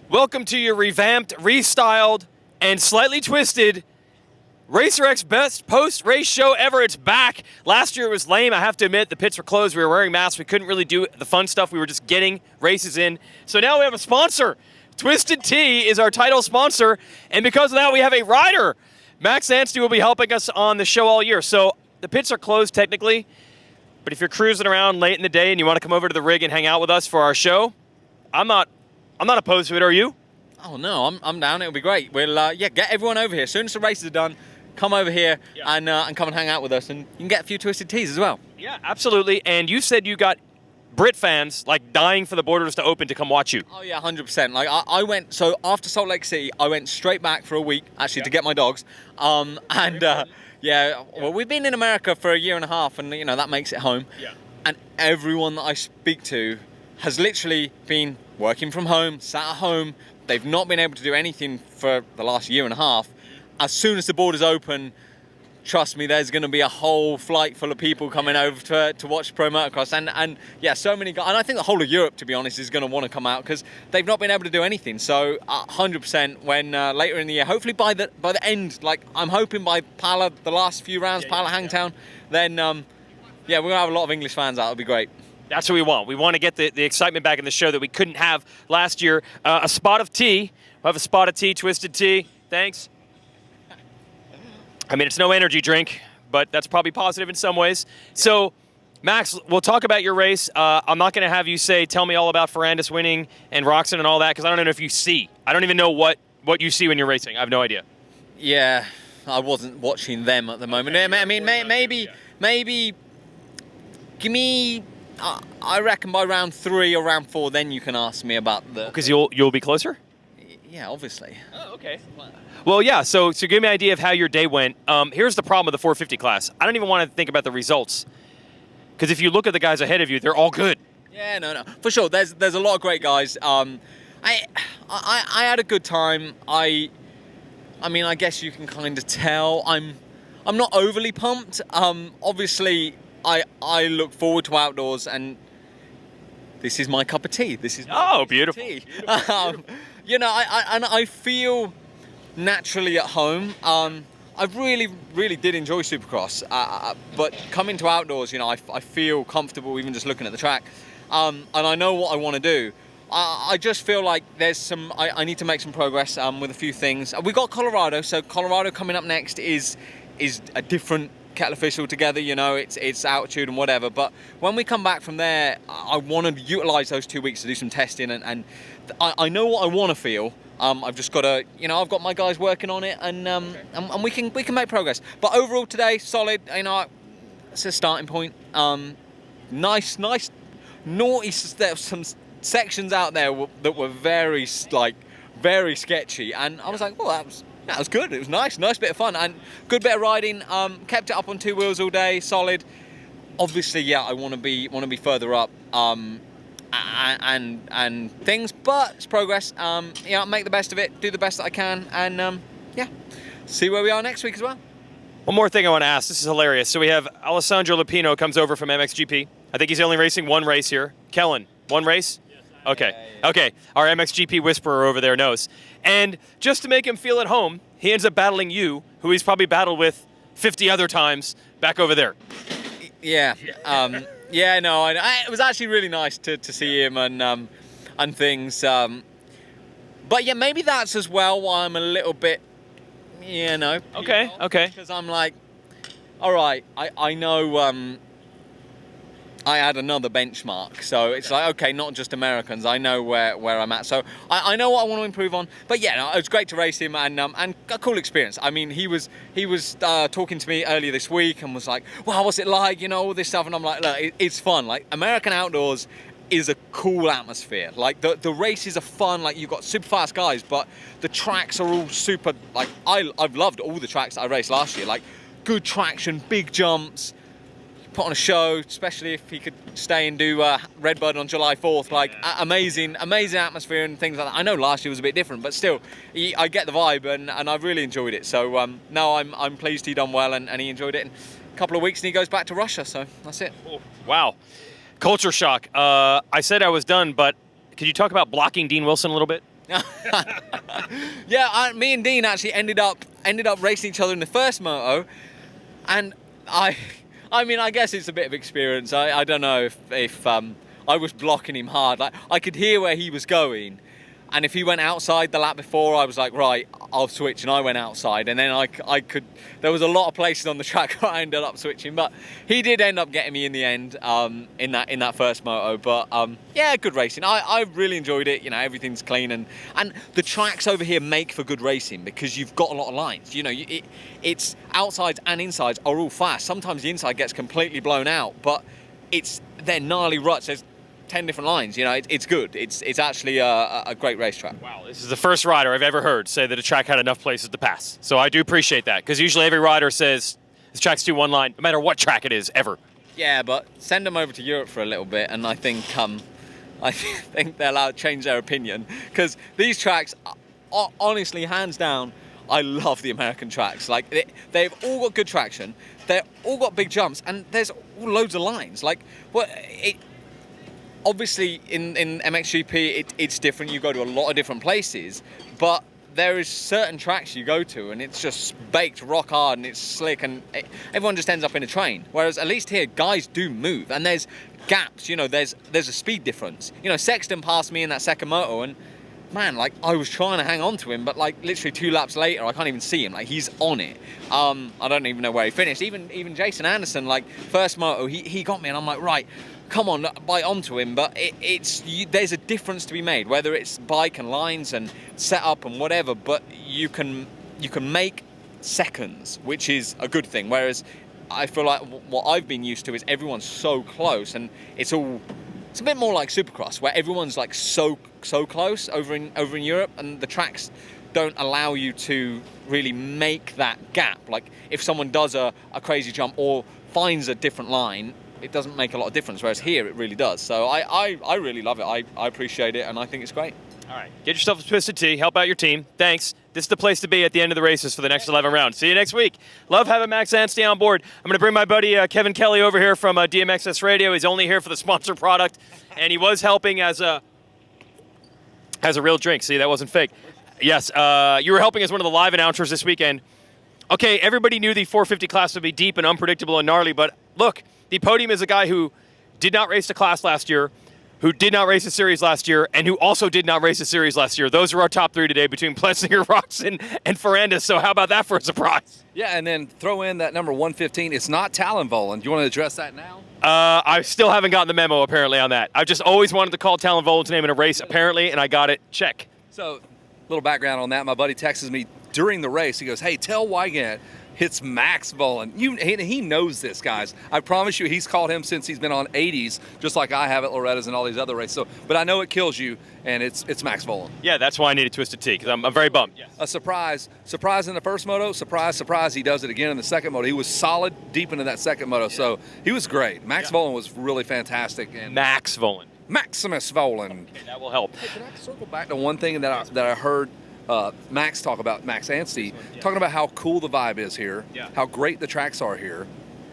Welcome to your revamped, restyled, and slightly twisted Racer X best post-race show ever. It's back. Last year it was lame. I have to admit, the pits were closed. We were wearing masks. We couldn't really do the fun stuff. We were just getting races in. So now we have a sponsor. Twisted Tea is our title sponsor, and because of that, we have a rider. Max Anstie will be helping us on the show all year. So the pits are closed technically, but if you're cruising around late in the day and you want to come over to the rig and hang out with us for our show, I'm not opposed to it. Are you? Oh no, I'm down. It'll be great. We'll get everyone over here as soon as the races are done. Come over here and come and hang out with us, and you can get a few Twisted Teas as well. Yeah, absolutely. And you said you got Brit fans like dying for the borders to open to come watch you. Oh yeah, 100%. Like I went, so after Salt Lake City, I went straight back for a week actually to get my dogs. Well, we've been in America for a year and a half, and that makes it home. Yeah. And everyone that I speak to has literally been working from home, sat at home. They've not been able to do anything for the last year and a half. As soon as the borders open, trust me, there's going to be a whole flight full of people coming over to watch Pro Motocross. And yeah, so many guys. And I think the whole of Europe, to be honest, is going to want to come out because they've not been able to do anything. So 100% when later in the year, hopefully by the end, like I'm hoping by Pala, the last few rounds, Pala Hangtown, then we're going to have a lot of English fans out. It'll be great. That's what we want. We want to get the excitement back in the show that we couldn't have last year. A spot of tea. We'll have a spot of tea, Twisted Tea. Thanks. I mean, it's no energy drink, but that's probably positive in some ways. Yeah. So, Max, we'll talk about your race. I'm not going to have you tell me all about Ferrandis winning and Roczen and all that, because I don't know if you see. I don't even know what you see when you're racing. I have no idea. Yeah, I wasn't watching them at the moment. Okay, I mean, maybe give me... I reckon by round 3 or round 4, then you can ask me about the... Because you'll be closer? Yeah, obviously. Oh, okay. Well, yeah, so give me an idea of how your day went. Here's the problem with the 450 class. I don't even want to think about the results. Because if you look at the guys ahead of you, they're all good. Yeah, no. For sure, there's a lot of great guys. I had a good time. I mean, I guess you can kind of tell. I'm not overly pumped. Obviously... I look forward to outdoors, and this is my cup of tea. This is my beautiful. Tea. I feel naturally at home. I really did enjoy Supercross, but coming to outdoors, I feel comfortable even just looking at the track, and I know what I want to do. I just feel like there's I need to make some progress with a few things. We got Colorado, so Colorado coming up next is a different kettle of fish altogether, it's altitude and whatever, but when we come back from there, I want to utilize those 2 weeks to do some testing, and I know what I want to feel. I've just got to, I've got my guys working on it, and we can make progress. But overall today, solid. It's a starting point. Nice, naughty. There's some sections out there that were very sketchy, and I was like, well, that was good. It was nice bit of fun, and good bit of riding. Kept it up on 2 wheels all day, solid. Obviously, yeah, I want to be further up, and things, but it's progress. Make the best of it, do the best that I can, and see where we are next week as well. One more thing I want to ask. This is hilarious. So we have Alessandro Lupino comes over from MXGP. I think he's only racing one race here. Kellen, one race? Okay. Yeah. Okay. Our MXGP whisperer over there knows. And just to make him feel at home, he ends up battling you, who he's probably battled with 50 other times back over there. Yeah. It was actually really nice to see him and things. But yeah, maybe that's as well why I'm a little bit, Okay. Because I'm like, all right, I know. I had another benchmark, so it's like, okay, not just Americans. I know where I'm at, so I know what I want to improve on. But yeah, no, it was great to race him, and a cool experience. I mean, he was talking to me earlier this week and was like, "Wow, what's it like? All this stuff." And I'm like, "Look, it's fun. Like American outdoors is a cool atmosphere. Like the races are fun. Like you've got super fast guys, but the tracks are all super. Like I've loved all the tracks that I raced last year. Like good traction, big jumps." Put on a show, especially if he could stay and do Redbud on July 4th. Like amazing atmosphere and things like that. I know last year was a bit different, but still, I get the vibe, and I've really enjoyed it. So no, I'm pleased he done well and he enjoyed it. And a couple of weeks and he goes back to Russia. So that's it. Oh, wow, culture shock. I said I was done, but could you talk about blocking Dean Wilson a little bit? Yeah, me and Dean actually ended up racing each other in the first moto, and I mean, I guess it's a bit of experience. I don't know if I was blocking him hard. Like, I could hear where he was going, and if he went outside the lap before, I was like, right, I'll switch, and I went outside, and then I could. There was a lot of places on the track where I ended up switching, but he did end up getting me in the end in that first moto. But yeah, good racing. I really enjoyed it. You know, everything's clean, and the tracks over here make for good racing because you've got a lot of lines. You know, it's outsides and insides are all fast. Sometimes the inside gets completely blown out, but they're gnarly ruts. There's 10 different lines. You know, it's good. It's actually a great racetrack. Wow, this is the first rider I've ever heard say that a track had enough places to pass. So I do appreciate that, because usually every rider says this track's too one line, no matter what track it is, ever. Yeah, but send them over to Europe for a little bit, and I think they'll change their opinion, because these tracks, honestly, hands down, I love the American tracks. Like, they've all got good traction, they've all got big jumps, and there's loads of lines. Like, obviously, in MXGP, it's different. You go to a lot of different places, but there is certain tracks you go to, and it's just baked rock hard, and it's slick, and everyone just ends up in a train. Whereas at least here, guys do move, and there's gaps. You know, there's a speed difference. You know, Sexton passed me in that second moto, and man, like, I was trying to hang on to him, but like literally 2 laps later, I can't even see him. Like, he's on it. I don't even know where he finished. Even Jason Anderson, like, first moto, he got me, and I'm like, right, come on, bite onto him. But there's a difference to be made, whether it's bike and lines and setup and whatever. But you can make seconds, which is a good thing. Whereas I feel like what I've been used to is everyone's so close, and it's a bit more like Supercross, where everyone's like so close over in Europe, and the tracks don't allow you to really make that gap. Like, if someone does a crazy jump or finds a different line, it doesn't make a lot of difference, whereas here it really does. So I really love it. I appreciate it, and I think it's great. All right, get yourself a Twisted Tea, help out your team. Thanks. This is the place to be at the end of the races for the next 11 rounds. See you next week. Love having Max Anstie on board. I'm going to bring my buddy Kevin Kelly over here from DMXS Radio. He's only here for the sponsor product, and he was helping as a real drink. See, that wasn't fake. Yes, you were helping as one of the live announcers this weekend. Okay, everybody knew the 450 class would be deep and unpredictable and gnarly, but look, the podium is a guy who did not race the class last year, who did not race a series last year, and who also did not race a series last year. Those are our top 3 today between Plessinger, Roczen, and Ferrandis. So how about that for a surprise? Yeah, and then throw in that number 115. It's not Talon Vohland. Do you want to address that now? I still haven't gotten the memo, apparently, on that. I've just always wanted to call Talon Vohland's name in a race, apparently, and I got it. Check. So, a little background on that. My buddy texts me during the race. He goes, hey, tell Weigandt it's Max Vohland. He knows this, guys. I promise you, he's called him since he's been on 80s, just like I have at Loretta's and all these other races. So, but I know it kills you, and it's Max Vohland. Yeah, that's why I need a Twisted Tea, because I'm very bummed. Yes. A surprise in the first moto. Surprise, he does it again in the second moto. He was solid deep into that second moto, so he was great. Max Vohland was really fantastic. And Max Vohland. Maximus Vohland. Okay, that will help. Hey, can I circle back to one thing that I heard Max talk about, Max Anstie, talking about how cool the vibe is here, how great the tracks are here.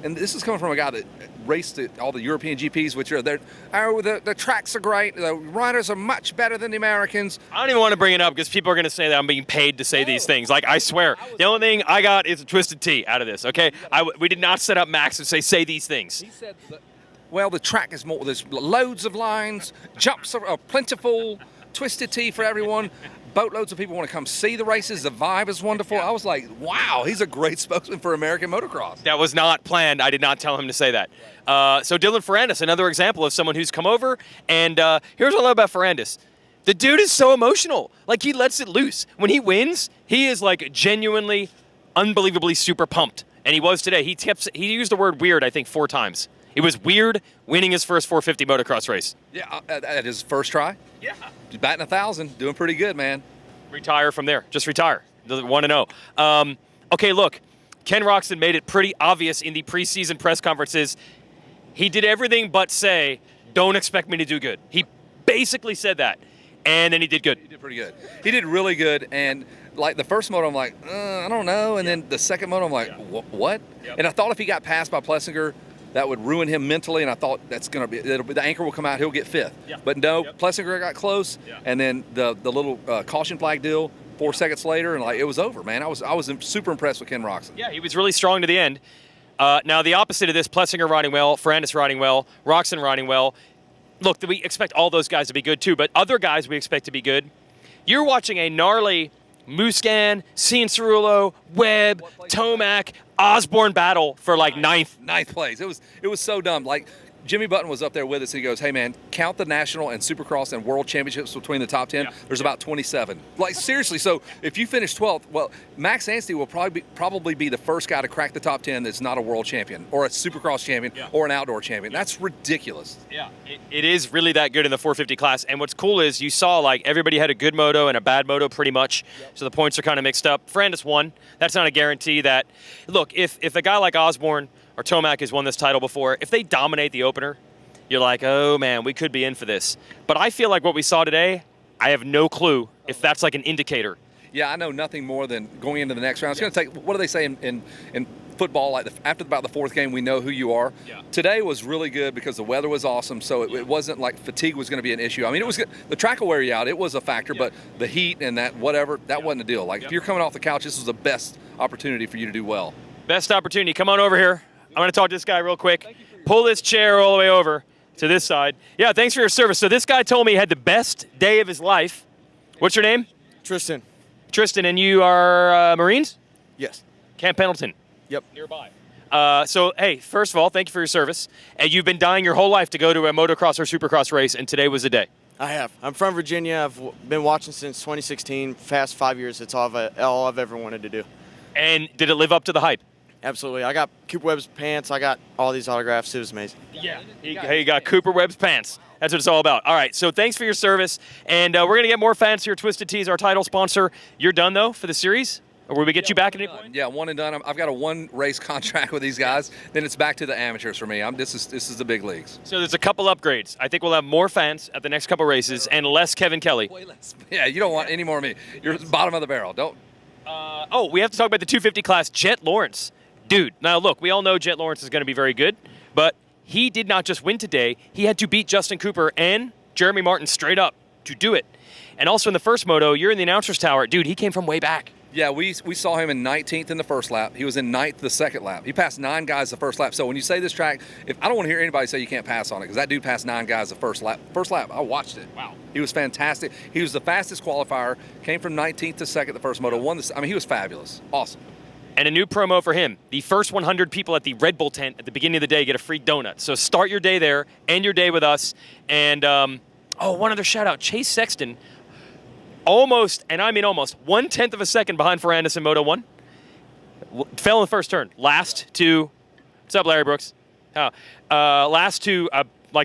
And this is coming from a guy that raced at all the European GPs, which are the tracks are great, the riders are much better than the Americans. I don't even want to bring it up because people are going to say that I'm being paid to say these things. Like, I swear, the only thing I got is a Twisted Tea out of this, okay? We did not set up Max and say these things. He said, well, the track is more, there's loads of lines, jumps are plentiful, Twisted Tea for everyone. Boatloads of people want to come see the races. The vibe is wonderful. I was like, wow, he's a great spokesman for American motocross. That was not planned. I did not tell him to say that. So Dylan Ferrandis, another example of someone who's come over. And here's what I love about Ferrandis. The dude is so emotional. Like, he lets it loose. When he wins, he is like genuinely, unbelievably super pumped. And he was today. He used the word weird, I think, 4 times. It was weird winning his first 450 motocross race. Yeah, at his first try. Yeah. He's batting 1,000, doing pretty good, man. Retire from there. Just retire. 1-0. Okay, look. Ken Roczen made it pretty obvious in the preseason press conferences. He did everything but say, don't expect me to do good. He basically said that. And then he did good. He did pretty good. He did really good. And like the first moto, I'm like, I don't know. And then the second moto, I'm like, what? Yep. And I thought if he got passed by Plessinger, that would ruin him mentally, and I thought the anchor will come out, he'll get 5th. Yeah. But no, Yep. Plessinger got close, and then the little caution flag deal 4 seconds later, and it was over, man. I was super impressed with Ken Roczen. Yeah, he was really strong to the end. Now, the opposite of this, Plessinger riding well, Ferrandis riding well, Roczen riding well. Look, we expect all those guys to be good too, but other guys we expect to be good. You're watching a gnarly Muscan, Cianciarulo, Webb, Tomac, Osborne battle for ninth. Ninth place. It was so dumb. Jimmy Button was up there with us, and he goes, "Hey man, count the national and Supercross and World Championships between the top 10. Yeah. There's about 27. Seriously. So if you finish 12th, well, Max Anstie will probably be the first guy to crack the top 10 that's not a world champion or a Supercross champion or an outdoor champion. That's ridiculous. Yeah, it is really that good in the 450 class. And what's cool is you saw everybody had a good moto and a bad moto pretty much. Yep. So the points are kind of mixed up. Ferrandis won. That's not a guarantee that. Look, if a guy like Osborne or Tomac has won this title before, if they dominate the opener, you're like, oh man, we could be in for this. But I feel like what we saw today, I have no clue if that's an indicator. Yeah, I know nothing more than going into the next round. It's going to take, what do they say in football, after about the 4th game, we know who you are. Yeah. Today was really good because the weather was awesome, so it wasn't like fatigue was going to be an issue. I mean, it was good. The track will wear you out. It was a factor, but the heat and that wasn't a deal. If you're coming off the couch, this was the best opportunity for you to do well. Best opportunity. Come on over here. I'm going to talk to this guy real quick. Pull this chair all the way over to this side. Yeah, thanks for your service. So this guy told me he had the best day of his life. What's your name? Tristan. Tristan, and you are Marines? Yes. Camp Pendleton. Yep. Nearby. So, hey, first of all, thank you for your service. And you've been dying your whole life to go to a motocross or supercross race, and today was the day. I have. I'm from Virginia. I've been watching since 2016. Past 5 years, it's all I've ever wanted to do. And did it live up to the hype? Absolutely. I got Cooper Webb's pants. I got all these autographs. It was amazing. Yeah. He got Cooper Webb's pants. That's what it's all about. All right, so thanks for your service. And we're going to get more fans here. Twisted Tea's our title sponsor. You're done, though, for the series? Or will we get you back at any point? Yeah, one and done. I've got a 1-race contract with these guys. Then it's back to the amateurs for me. This is the big leagues. So there's a couple upgrades. I think we'll have more fans at the next couple races and less Kevin Kelly. Way less. Yeah, you don't want any more of me. You're bottom of the barrel. Don't. We have to talk about the 250 class. Jett Lawrence. Dude, now look, we all know Jett Lawrence is going to be very good, but he did not just win today. He had to beat Justin Cooper and Jeremy Martin straight up to do it. And also in the first moto, you're in the announcer's tower. Dude, he came from way back. Yeah, we saw him in 19th in the first lap. He was in 9th the second lap. He passed 9 guys the first lap. So when you say this track, I don't want to hear anybody say you can't pass on it, because that dude passed 9 guys the first lap. First lap, I watched it. Wow. He was fantastic. He was the fastest qualifier, came from 19th to second the first moto, he was fabulous. Awesome. And a new promo for him. The first 100 people at the Red Bull tent at the beginning of the day get a free donut. So start your day there, end your day with us. And, one other shout out. Chase Sexton, almost, and I mean almost, 1/10 of a second behind Ferrandis in Moto 1. Fell in the first turn. Last to, what's up, Larry Brooks? Last to,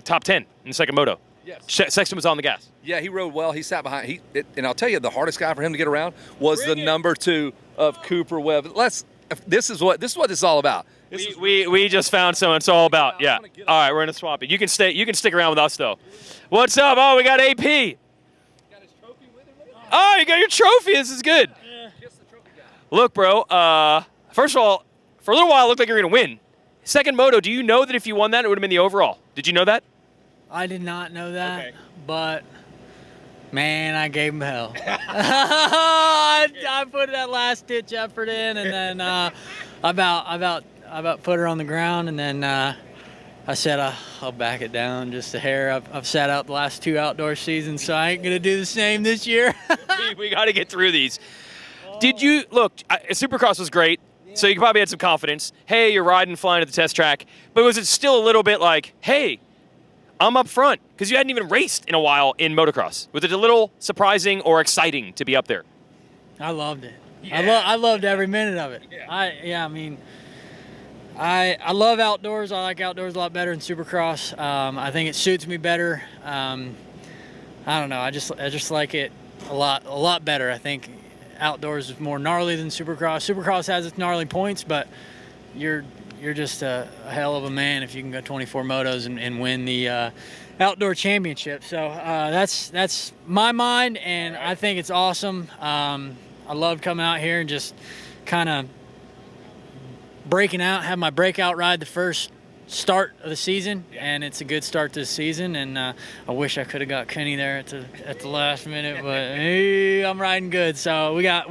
top 10 in the second Moto. Yes. Sexton was on the gas. Yeah, he rode well. He sat behind. And I'll tell you, the hardest guy for him to get around was the number 2 of Cooper Webb. This is what this is all about. We just found someone it's all about. Yeah. All right, we're gonna swap it. You can stick around with us though. What's up? Oh, we got AP. Got his trophy with him? Oh, you got your trophy. This is good. Yeah. Just the trophy guy. Look, bro. First of all, for a little while, it looked like you were gonna win. Second moto, do you know that if you won that, it would have been the overall? Did you know that? I did not know that, okay. But man, I gave him hell. I put that last ditch effort in, and then about put her on the ground, and then I said I'll back it down just a hair. I've sat out the last 2 outdoor seasons, so I ain't gonna do the same this year. we got to get through these. Did you look? Supercross was great, so you probably had some confidence. Hey, you're riding, flying at the test track, but was it still a little bit like, hey, I'm up front, because you hadn't even raced in a while in motocross? Was it a little surprising or exciting to be up there? I loved it. Yeah. I loved every minute of it. Yeah. I love outdoors. I like outdoors a lot better than Supercross. I think it suits me better. I don't know. I just like it a lot better. I think outdoors is more gnarly than Supercross. Supercross has its gnarly points, but you're just a hell of a man if you can go 24 motos and win the outdoor championship. So that's my mind, and I think it's awesome. I love coming out here and just kind of breaking out, have my breakout ride the first start of the season, and it's a good start to the season. And I wish I could have got Kenny there at the last minute, but hey, I'm riding good. So we got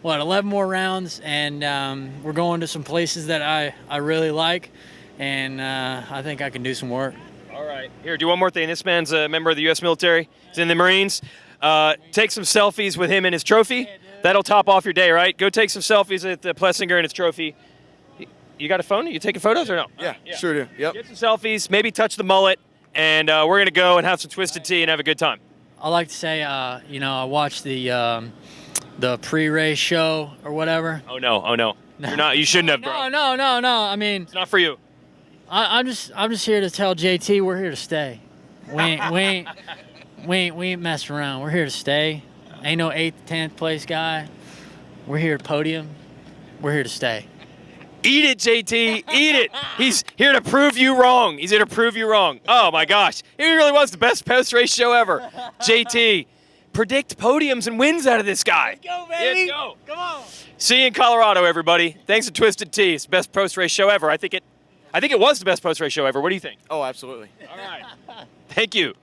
what, 11 more rounds, and we're going to some places that I really like, and I think I can do some work. All right. Here, do one more thing. This man's a member of the U.S. military. He's in the Marines. Take some selfies with him and his trophy. That'll top off your day, right? Go take some selfies at the Plessinger and his trophy. You got a phone? Are you taking photos or no? Yeah, sure do. Yep. Get some selfies, maybe touch the mullet, and we're going to go and have some Twisted Tea and have a good time. I like to say, I watched the pre-race show or whatever. Oh, no. You're not. You shouldn't have, bro. No. I mean, It's not for you. I'm just here to tell JT we're here to stay. We ain't messing around. We're here to stay. Ain't no 8th, 10th place guy. We're here to podium. We're here to stay. Eat it, JT. Eat it. He's here to prove you wrong. He's here to prove you wrong. Oh, my gosh. It really was the best post-race show ever. JT, predict podiums and wins out of this guy. Let's go, baby. Let's go. Come on. See you in Colorado, everybody. Thanks to Twisted Tea. It's the best post-race show ever. I think it was the best post-race show ever. What do you think? Oh, absolutely. All right. Thank you.